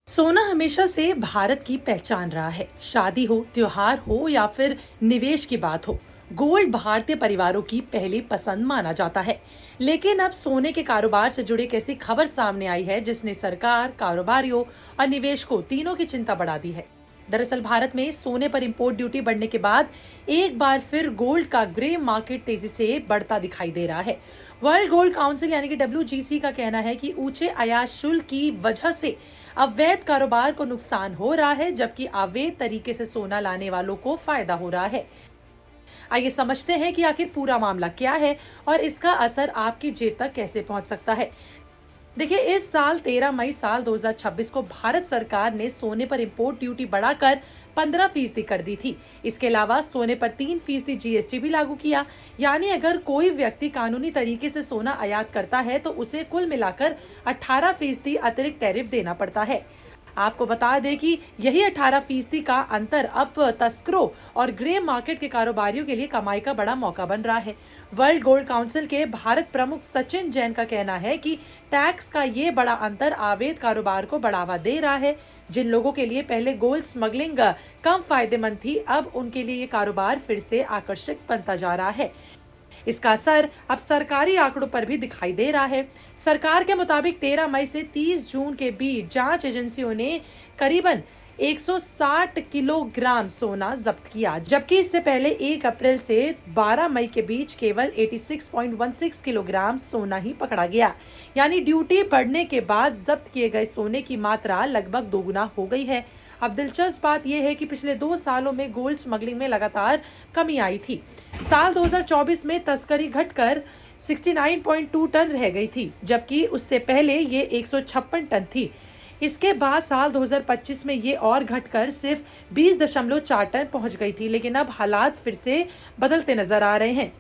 सोना हमेशा से भारत की पहचान रहा है। शादी हो, त्योहार हो या फिर निवेश की बात हो, गोल्ड भारतीय परिवारों की पहली पसंद माना जाता है। लेकिन अब सोने के कारोबार से जुड़ी एक ऐसी खबर सामने आई है जिसने सरकार, कारोबारियों और निवेशकों तीनों की चिंता बढ़ा दी है। दरअसल भारत में सोने पर इंपोर्ट ड्यूटी बढ़ने के बाद एक बार फिर गोल्ड का ग्रे मार्केट तेजी से बढ़ता दिखाई दे रहा है। वर्ल्ड गोल्ड काउंसिल यानी कि WGC का कहना है कि ऊंचे आयात शुल्क की वजह से अवैध कारोबार को नुकसान हो रहा है, जबकि अवैध तरीके से सोना लाने वालों को फायदा हो रहा है। आइए समझते हैं कि आखिर पूरा मामला क्या है और इसका असर आपकी जेब तक कैसे पहुंच सकता है। देखिए, इस साल 13 मई साल 2026 को भारत सरकार ने सोने पर इंपोर्ट ड्यूटी बढ़ाकर 15% कर दी थी। इसके अलावा सोने पर 3% GST भी लागू किया। यानी अगर कोई व्यक्ति कानूनी तरीके से सोना आयात करता है तो उसे कुल मिलाकर 18% अतिरिक्त टैरिफ देना पड़ता है। आपको बता दें कि यही 18% का अंतर अब तस्करों और ग्रे मार्केट के कारोबारियों के लिए कमाई का बड़ा मौका बन रहा है। वर्ल्ड गोल्ड काउंसिल के भारत प्रमुख सचिन जैन का कहना है कि टैक्स का ये बड़ा अंतर अवैध कारोबार को बढ़ावा दे रहा है। जिन लोगों के लिए पहले गोल्ड स्मगलिंग कम फायदेमंद थी, अब उनके लिए ये कारोबार फिर से आकर्षक बनता जा रहा है। इसका असर अब सरकारी आंकड़ों पर भी दिखाई दे रहा है। सरकार के मुताबिक 13 मई से 30 जून के बीच जांच एजेंसियों ने करीबन 160 किलोग्राम सोना जब्त किया, जबकि इससे पहले 1 अप्रैल से 12 मई के बीच केवल 86.16 किलोग्राम सोना ही पकड़ा गया। यानी ड्यूटी बढ़ने के बाद जब्त किए गए सोने की मात्रा लगभग दोगुना हो गई है। अब दिलचस्प बात यह है कि पिछले 2 सालों में गोल्ड स्मगलिंग में लगातार कमी आई थी। साल 2024 में तस्करी घटकर 69.2 टन रह गई थी, जबकि उससे पहले ये 156 टन थी। इसके बाद साल 2025 में ये और घटकर सिर्फ 20.4 टन पहुंच गई थी। लेकिन अब हालात फिर से बदलते नजर आ रहे हैं।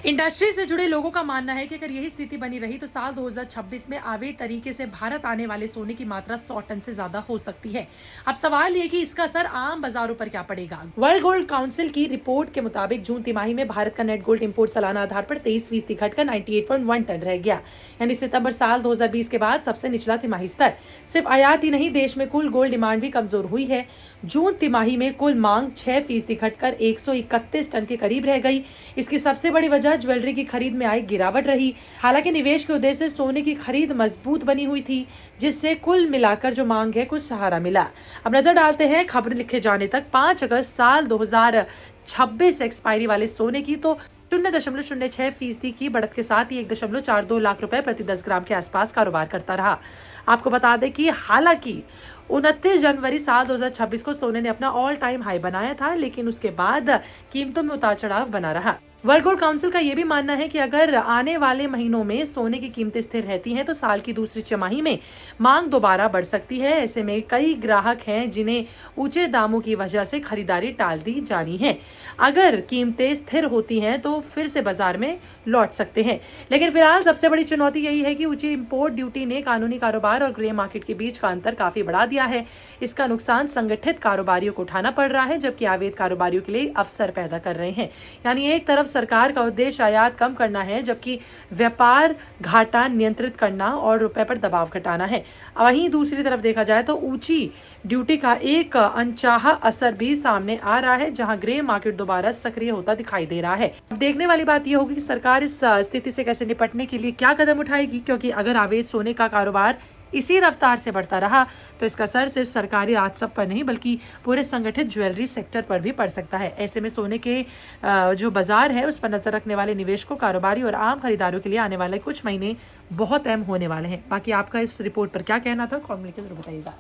इंडस्ट्री से जुड़े लोगों का मानना है कि अगर यही स्थिति बनी रही तो साल 2026 में अवैध तरीके से भारत आने वाले सोने की मात्रा 100 टन से ज्यादा हो सकती है। अब सवाल ये कि इसका असर आम बाजारों पर क्या पड़ेगा। वर्ल्ड गोल्ड काउंसिल की रिपोर्ट के मुताबिक जून तिमाही में भारत का नेट गोल्ड इंपोर्ट सालाना आधार पर 23% घटकर 98.1 टन रह गया। यानी सितंबर साल 2020 के बाद सबसे निचला तिमाही स्तर। सिर्फ आयात ही नहीं, देश में कुल गोल्ड डिमांड भी कमजोर हुई है। जून तिमाही में कुल मांग 6% घटकर 131 टन के करीब रह गई। इसकी सबसे बड़ी वजह ज्वेलरी की खरीद में आई गिरावट रही। हालांकि निवेश के उद्देश्य से सोने की खरीद मजबूत बनी हुई थी, जिससे कुल मिलाकर जो मांग है कुछ सहारा मिला। अब नजर डालते हैं खबर लिखे जाने तक 5 अगस्त साल 2026 एक्सपायरी वाले सोने की, तो 0.06% की बढ़त के साथ ही 1.42 लाख रुपए प्रति 10 ग्राम के आसपास कारोबार करता रहा। आपको बता दें कि हालांकि 29 जनवरी साल 2026 को सोने ने अपना ऑल टाइम हाई बनाया था, लेकिन उसके बाद कीमतों में उतार चढ़ाव बना रहा। वर्ल्ड गोल्ड काउंसिल का यह भी मानना है कि अगर आने वाले महीनों में सोने की कीमतें स्थिर रहती हैं तो साल की दूसरी तिमाही में मांग दोबारा बढ़ सकती है। ऐसे में कई ग्राहक हैं जिन्हें ऊंचे दामों की वजह से खरीदारी टाल दी जानी है। अगर कीमतें स्थिर होती हैं तो फिर से बाजार में लौट सकते हैं। लेकिन फिलहाल सबसे बड़ी चुनौती यही है कि ऊंची इंपोर्ट ड्यूटी ने कानूनी कारोबार और ग्रे मार्केट के बीच का अंतर काफी बढ़ा दिया है। इसका नुकसान संगठित कारोबारियों को उठाना पड़ रहा है, जबकि अवैध कारोबारियों के लिए अवसर पैदा कर रहे हैं। यानी एक तरफ सरकार का उद्देश्य आयात कम करना है, जबकि व्यापार घाटा नियंत्रित करना और रुपए पर दबाव घटाना है। वहीं दूसरी तरफ देखा जाए तो ऊंची ड्यूटी का एक अनचाहा असर भी सामने आ रहा है, जहां ग्रे मार्केट दोबारा सक्रिय होता दिखाई दे रहा है। अब देखने वाली बात यह होगी कि सरकार इस स्थिति से कैसे निपटने के लिए क्या कदम उठाएगी, क्योंकि अगर अवैध सोने का कारोबार इसी रफ्तार से बढ़ता रहा तो इसका असर सिर्फ सरकारी राजस्व पर नहीं बल्कि पूरे संगठित ज्वेलरी सेक्टर पर भी पड़ सकता है। ऐसे में सोने के जो बाजार है उस पर नजर रखने वाले निवेशकों, कारोबारी और आम खरीदारों के लिए आने वाले कुछ महीने बहुत अहम होने वाले हैं। बाकी आपका इस रिपोर्ट पर क्या कहना था, कमेंट में जरूर बताइएगा।